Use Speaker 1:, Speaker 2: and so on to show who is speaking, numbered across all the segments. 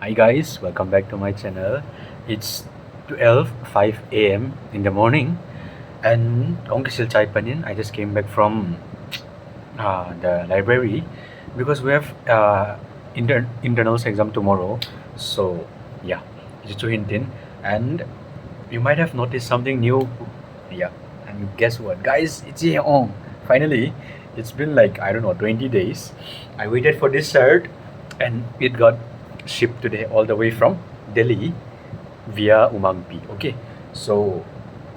Speaker 1: Hi guys, welcome back to my channel. It's 12:05 a.m. in the morning and I just came back from the library because we have internals exam tomorrow. So yeah, it's to hintin and you might have noticed something new. Yeah, and guess what, guys? It's here on. Finally, it's been like I don't know 20 days. I waited for this shirt, and it got shipped today all the way from Delhi via Umangpi. Okay, so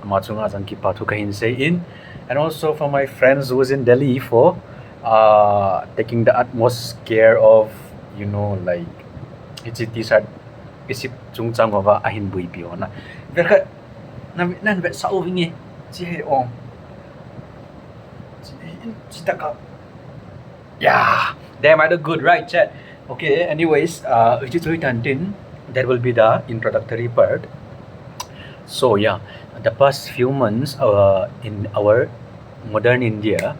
Speaker 1: Matsunga Zanki Patu Kahin say in, and also for my friends who was in Delhi for taking the utmost care of like it's t-shirt isip chung chang wa ahin bui pi ona verka nan vet sa uvingi chi he on chi taka yeah damn I do good right chat. Okay, anyways, that will be the introductory part. So yeah, the past few months in our modern India,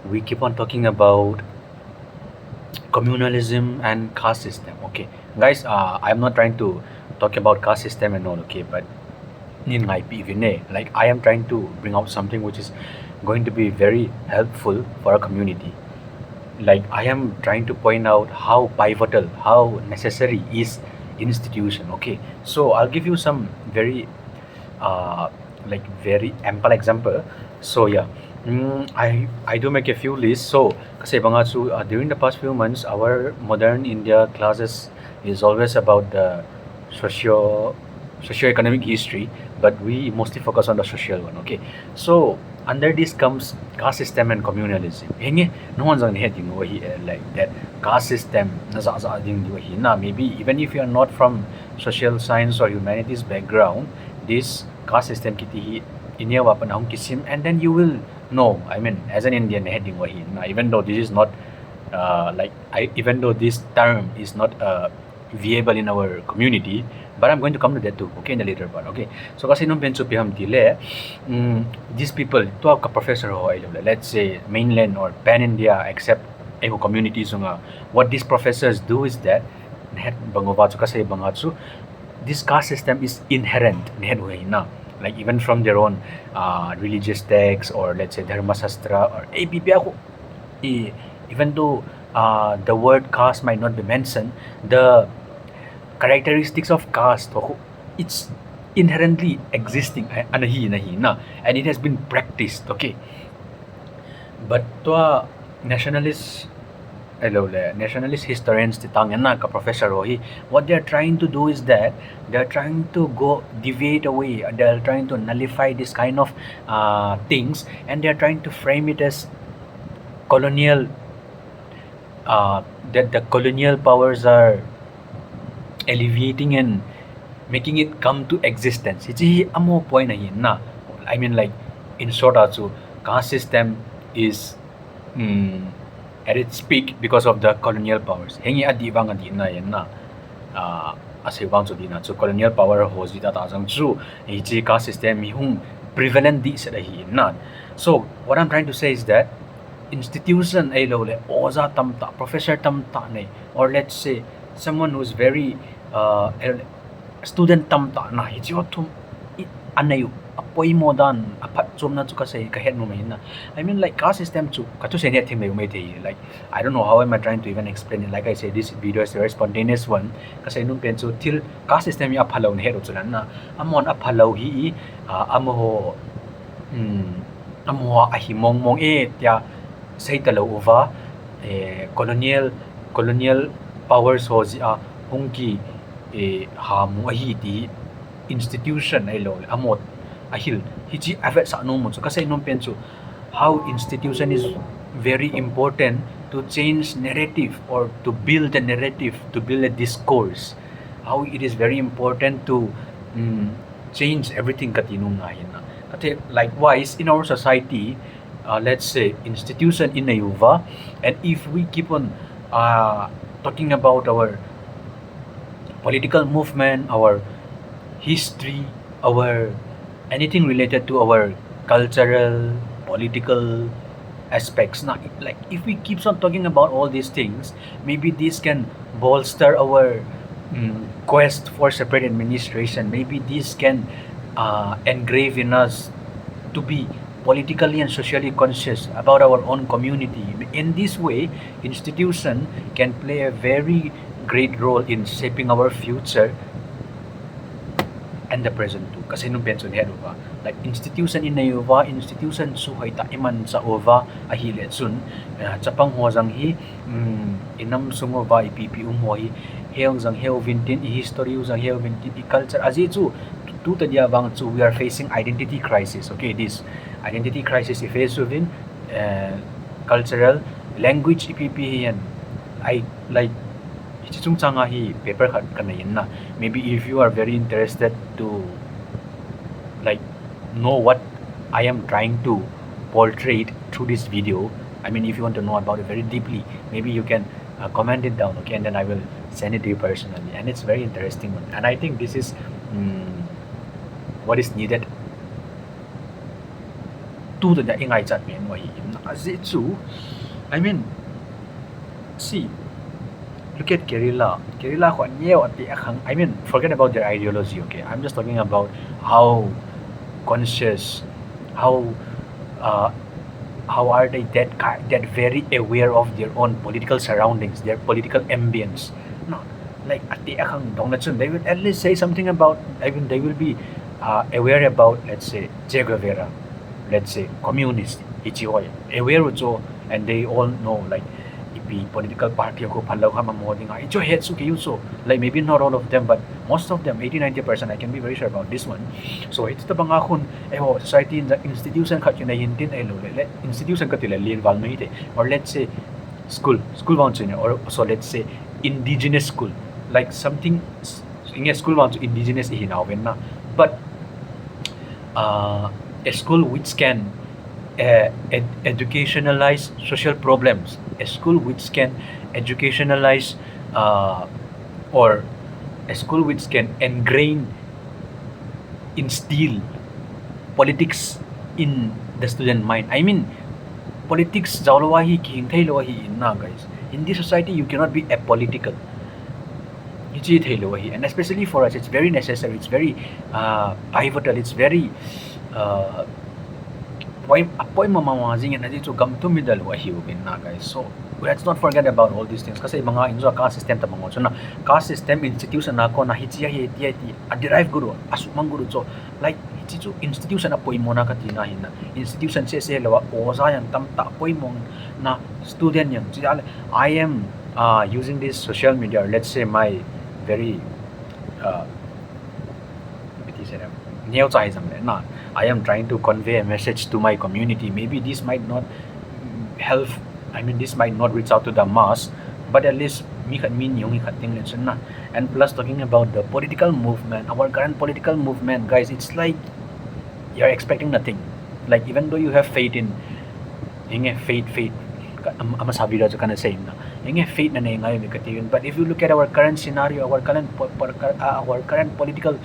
Speaker 1: we keep on talking about communalism and caste system. Okay, guys, I'm not trying to talk about caste system and all. Okay, but like I am trying to bring out something which is going to be very helpful for our community. Like I am trying to point out how pivotal, how necessary is institution. Okay, so I'll give you some very very ample example. So yeah, I do make a few lists. So kasi during the past few months, our modern India classes is always about the socio socio-economic history, but we mostly focus on the social one. Okay, so under this comes caste system and communalism. Hingi no one's on heading over here like that caste system maybe even if you are not from social science or humanities background, this caste system kiti inya panahon kisim, and then you will know. I mean, as an Indian heading wahi na, even though this is not even though this term is not viable in our community, but I'm going to come to that too, okay, in the later part. Okay, so kasi nung benso piham tile these people to ka professor ho ay let's say mainland or pan India except communities nga what these professors do is that bangobatsu kasi bangatsu this caste system is inherent na, like even from their own religious texts or let's say dharma sastra or even though the word caste might not be mentioned, the characteristics of caste it's inherently existing and it has been practiced. Okay, but to nationalist nationalist historians ka professor rohi, what they're trying to do is that they're trying to go deviate away, they're trying to nullify this kind of things, and they're trying to frame it as colonial that the colonial powers are alleviating and making it come to existence. It's amo point na. I mean, like in short, also caste system is at its peak because of the colonial powers. Hengi adi bang adi na yan na. Asibang so di na. So colonial power hos di tatazang so ichi caste system yung prevalent di sa dahi na. So what I'm trying to say is that institution ay lo le oza tamta professor tamta ne, or let's say someone who's very student tamta na it's your to anayo apoy mo dan apat chom na chu kasi kahet mo na. I mean, like caste system chu katu se ne thim may like I don't know how am I trying to even explain it. Like I say, this video is a very spontaneous one kasi nung penso till caste system ya phalaw ne hero chulan na amon aphalaw hi amo ahimong mong ya say talaw over colonial powers ho hungki hamu ahiti institution ay lo amot ahil hiji affect sa anong mo so kasi nung penso how institution is very important to change narrative or to build a narrative, to build a discourse, how it is very important to change everything katinungahin na kasi likewise in our society, let's say institution in Nayuva, and if we keep on talking about our political movement, our history, our anything related to our cultural, political aspects. Now, like if we keeps on talking about all these things, maybe this can bolster our quest for separate administration. Maybe this can engrave in us to be politically and socially conscious about our own community. In this way, institution can play a very great role in shaping our future and the present too. Kasi nung pension head ba, like institution in Nayova, institution su hay ta iman sa ova ahilet sun, sa panghozang hi, inam sungova ipipi umhoy, heong zang heo vintin, i history zang heo vintin, i culture, azi chu, tu tadya bang chu, we are facing identity crisis, okay, this identity crisis i face within, cultural, language ipipi yan, I like, Hichung changa hi paper khat kanayin na. Maybe if you are very interested to like know what I am trying to portray through this video, I mean if you want to know about it very deeply, maybe you can comment it down, okay, and then I will send it to you personally. And it's very interesting one. And I think this is what is needed to the ingay chat men wa hi azitsu. I mean, see, look at Kerala. Kerala ko niyo at I mean, forget about their ideology, okay? I'm just talking about how conscious, how uh, how are they that very aware of their own political surroundings, their political ambience. No, like at the dong they will at least say something about. I mean, they will be aware about, let's say, Che Guevara, let's say, communist, Ichihoy, aware also, and they all know like ipi political party ako palaw ka mamodi nga icho head suki so like maybe not all of them but most of them 80-90% I can be very sure about this one. So it's the bangakon society in the institution kat yun ay hintin ay lo institution kat tila lin val ite or let's say school bounce or so let's say indigenous school like something in a school bounce indigenous ihinawin na but a school which can educationalize social problems, a school which can educationalize or a school which can instill politics in the student mind. I mean, politics jawlawahi ki hingthai lawahi inna guys. In this society, you cannot be apolitical. And especially for us, it's very necessary. It's very pivotal. It's very apoy mamamazing and dito gam to middle wa hiubin na guys. So let's not forget about all these things kasi mga inzo ka system ta mga so na ka system institution na ko na hitsiya hiya a derive guru asumang guru so like hichu institution apoy mo na katina hin na institution se lawa o sayang tam ta apoy mo na student yan I am using this social media, let's say my very I am trying to convey a message to my community. Maybe this might not help. I mean, this might not reach out to the mass, but at least and plus talking about the political movement, our current political movement, guys, it's like you're expecting nothing. Like even though you have faith in faith, amasabi ra kana saying na faith na ngayon mikatiyon. But if you look at our current scenario, our current political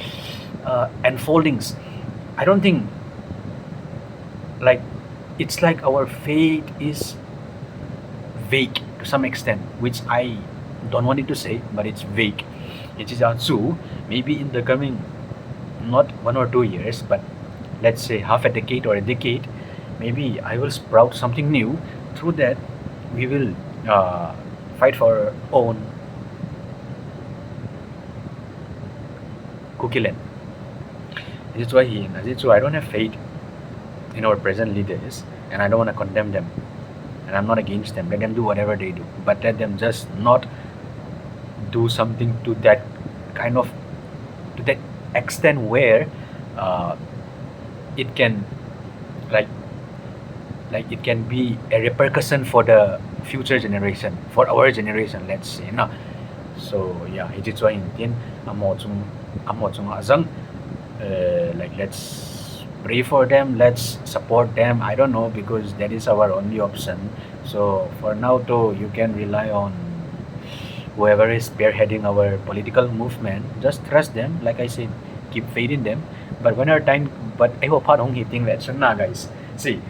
Speaker 1: unfoldings, I don't think like it's like our faith is vague to some extent, which I don't want it to say, but it's vague. It is also maybe in the coming not 1 or 2 years, but let's say half a decade or a decade, maybe I will sprout something new. Through that, we will fight for our own cookie land. This is why I don't have faith in our present leaders, and I don't want to condemn them, and I'm not against them. Let them do whatever they do, but let them just not do something to that kind of to that extent where it can like it can be a repercussion for the future generation, for our generation, let's say. No? So yeah, it is why in amo chung azang like let's pray for them, let's support them. I don't know because that is our only option. So for now though, you can rely on whoever is spearheading our political movement. Just trust them, like I said, keep faith in them. But when our time, but I hope harong hitting that na guys. See,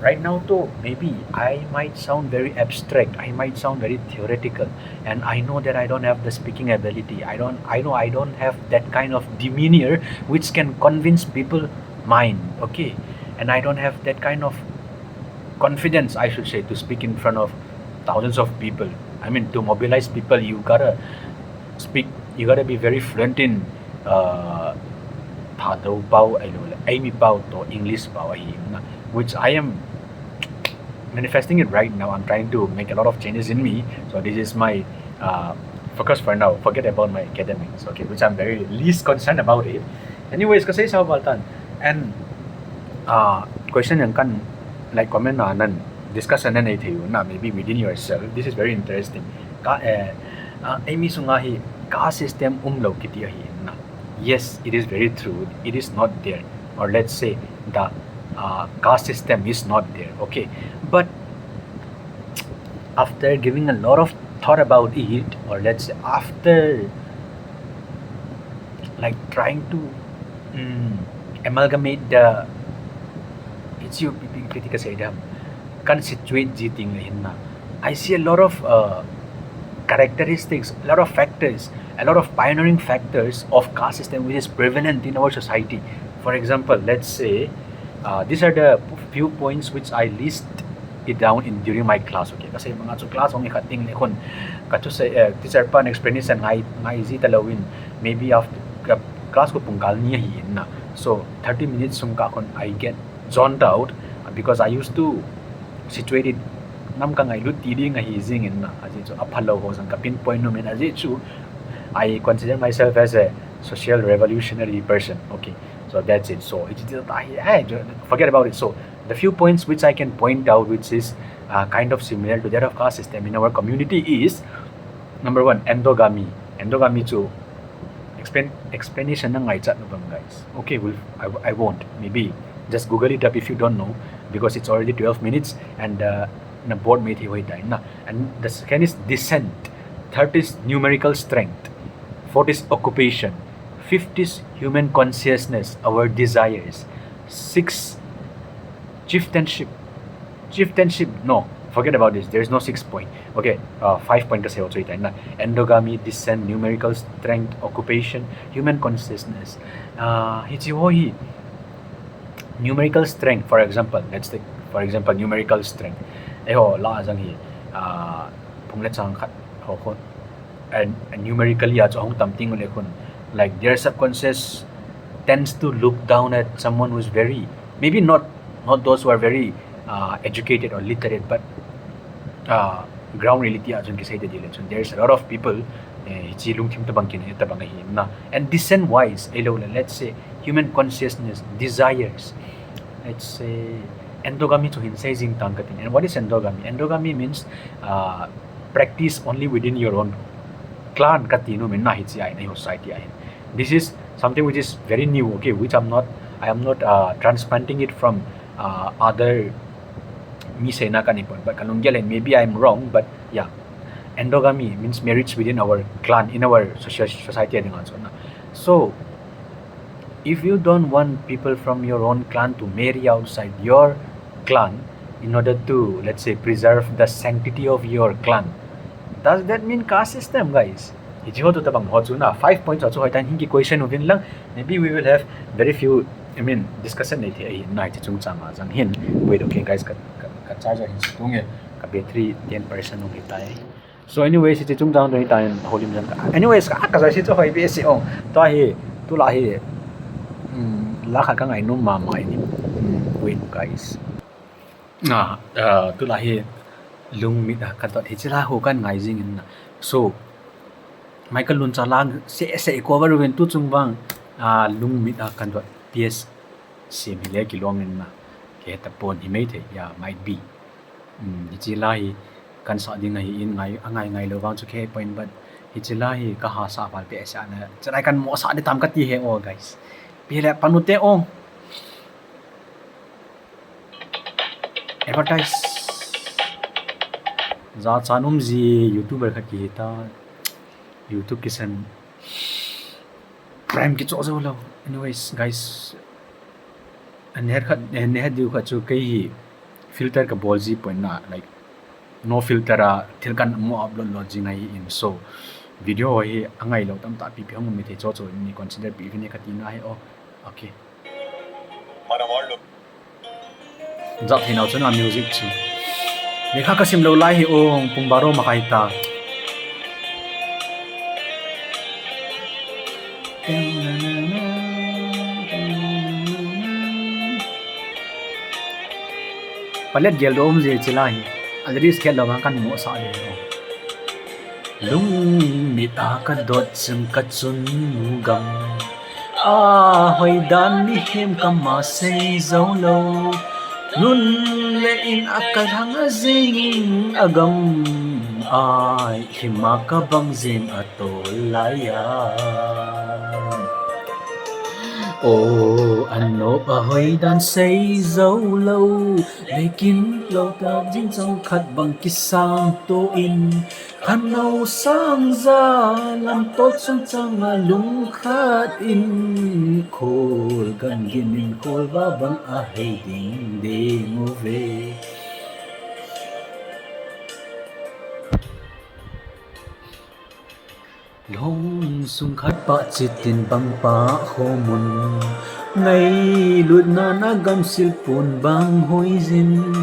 Speaker 1: right now too, maybe I might sound very abstract, I might sound very theoretical, and I know that I don't have the speaking ability. I know I don't have that kind of demeanor which can convince people mind, okay? And I don't have that kind of confidence, I should say, to speak in front of thousands of people. I mean, to mobilize people, you gotta speak, you gotta be very fluent in uh, Thado Pao, Amy Pao to English Pao, which I am manifesting it right now. I'm trying to make a lot of changes in me. So this is my uh, focus for now. Forget about my academics, okay, which I'm very least concerned about it. Anyways, kasi sa baltan. And question yang kan like comment na nan discussion na tayo na maybe within yourself. This is very interesting. Amy sungahi ka system umlaw kitiyahi na. Yes, it is very true. It is not there, or let's say the caste system is not there. Okay, but after giving a lot of thought about it, or let's say after like trying to amalgamate the it's you critical say them can situate jiting na. I see a lot of characteristics, a lot of factors, a lot of pioneering factors of caste system which is prevalent in our society. For example, let's say these are the few points which I list it down in during my class, okay? Kasi mga sa class ang ikating lekon kato sa teacher pa na explanation nga easy talawin maybe after class ko pungkal niya hin na. So 30 minutes sung ka kon I get zoned out because I used to situate it nam ka ngai lut tidi nga hizing in na aji so aphalo ho sang ka pinpoint no men aji chu I consider myself as a social revolutionary person, okay? So that's it. So it's forget about it. So the few points which I can point out which is kind of similar to that of caste system in our community is number one, endogamy. Endogamy to explanation ng chat no guys. Okay, I won't. Maybe just Google it up if you don't know because it's already 12 minutes and na board made na. And the second is descent. Third is numerical strength. Fourth is occupation. Fifth is human consciousness, our desires. Six, chieftainship. Chieftainship, no, forget about this. There's no 6 point. Okay, 5 point kasi also ito na. Endogamy, descent, numerical strength, occupation, human consciousness. Hichihohi. Numerical strength, for example, let's take, for example, numerical strength. Eho, la azang hi. Punglet sang kat, and numerically, at hong tamting ulit kun. Like their subconscious tends to look down at someone who's very maybe not those who are very educated or literate, but ground reality ajon kisay dili. So there's a lot of people chilung tim tabang kin tabang na. And descent wise, let's say human consciousness, desires. Let's say endogamy to hinsay jing tangkatin. And what is endogamy? Endogamy means practice only within your own clan katino men na hitsi ay na society ay. This is something which is very new, okay, which I am not transplanting it from other misay na kanipon, but kalungyalan maybe I'm wrong, but yeah, endogamy means marriage within our clan, in our society. So if you don't want people from your own clan to marry outside your clan in order to, let's say, preserve the sanctity of your clan, does that mean caste system, guys? Ichiho to tabang hotu na 5 points also hoitan hingi question uvin lang. Maybe we will have very few, I mean, discussion na iti na iti chung chama jang hin. Wait, okay guys, ka charger hin situng ka battery 10% ung hitay. So anyways, iti chung chang ri tayo houlim jang. Anyways, ka sa si to hoy BSC ong to hi tu la hi lakad ka ngai num mama ini. Wait guys. Tu la hi Lungmit kadot hitsila ho kan ngai jing in na. So Michael Lun lang se cover when tu chung bang Lungmit kadot PS sim hile kilong in na ke tapon imate ya might be hitsila hi kan sa ding na hi in ngai lo wang chu ke point but hitsila hi ka ha sa pal PS ana chai kan mo sa de tam ka ti he o guys pile panute ong advertise za chanum ji youtuber kha ki ta YouTube kisan prime ki cho lo. Anyways guys, and her diu kha chu kai filter ka bolji point na like no filter a thil kan mo upload lo jing ai in so video hi angai lo tam ta pi pi hom mi the cho cho ni consider pi ni khatina hi oh okay
Speaker 2: మన వాళ్ళు
Speaker 1: zat hin out na music chu lekha ka sim lo lai hi ong pung baro makai ta palet gel dom je chilai already sket lo kan mo sa de Lungmit kadot sim kachun gam hoi dan ni hem kama sei zo lo nun le in akarang azing agam ai himaka bang zin atolaya ano ba hoi dan sei zo lo lekin lo ta jin trong khat bang kisang to in Hano sang ra làm tốt trong trang mà lung khát in khol gần gin in khol và bằng hay ding de mo ve Long sung khát pa chitin bang pa homun ngay lut na nagam silpon bang hoizin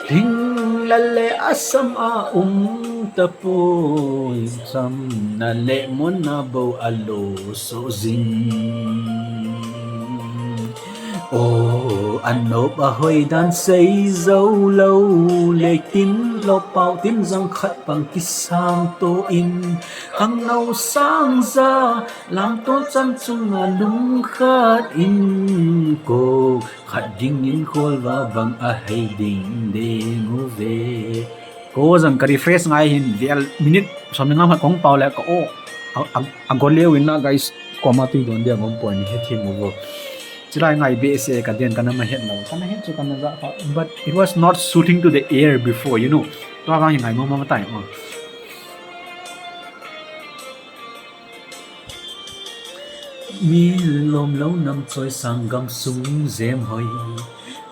Speaker 1: Ring lale asam tapoy sam na le mon na bo alo so zin ano ba hoi dan say dấu lâu lệ tin lo pao tin răng khát bằng kisang to in hang nâu sang ra làm tốt chăm chung là lung khát in cô khát ding in khol và bằng hay ding de ngô về cô rằng cái refresh ngay hin vial minute xong ngam hat kong pau la ko agol le win na guys koma tu don dia ngom point he thim over chilai ngai be se ka den kana ma het no kana het chu kana za but it was not shooting to the air before you know to ga ngai mo ma tai mi lom lâu năm trôi sang gam sung zem hoi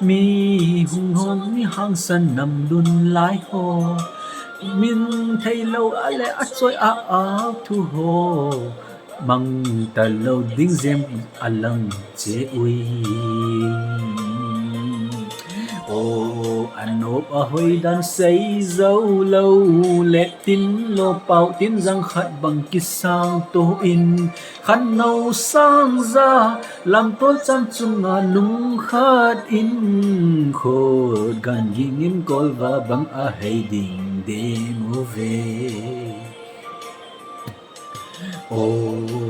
Speaker 1: mi hung hon mi hang san nam lun lai ho min thấy lâu ale a trôi a thu ho mang ta lâu ding zem alang che ui ano ba hoi dan say dấu lâu lệ tin lo pao tin răng khát bằng kisang to in khát nâu sang ra làm tốt chăm chung ngà nung khát in khô gan yin in kol và bằng hay ding de mo ve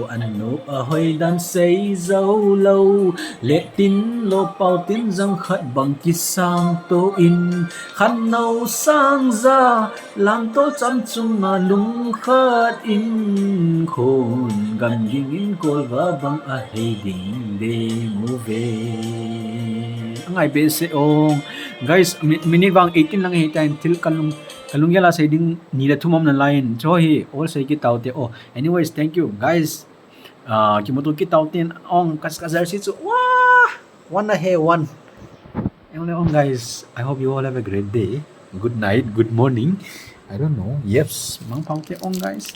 Speaker 1: ano ba hoi dan say dấu lâu lệ tin lo pao tin răng khát bằng kisang to in khát nâu sang ra làm tốt chăm chung ngà lung khát in khôn gan yin in kol và bằng hay ding de mo ve ngai be se ong guys minute wang 18 lang hi time til kalung yala say ding ni la thumam na line cho hi all say ki taute anyways thank you guys ki mo to ki tauten ong kas exercise so wah one na he one on guys I hope you all have a great day good night good morning I don't know yes mang pang ke ong guys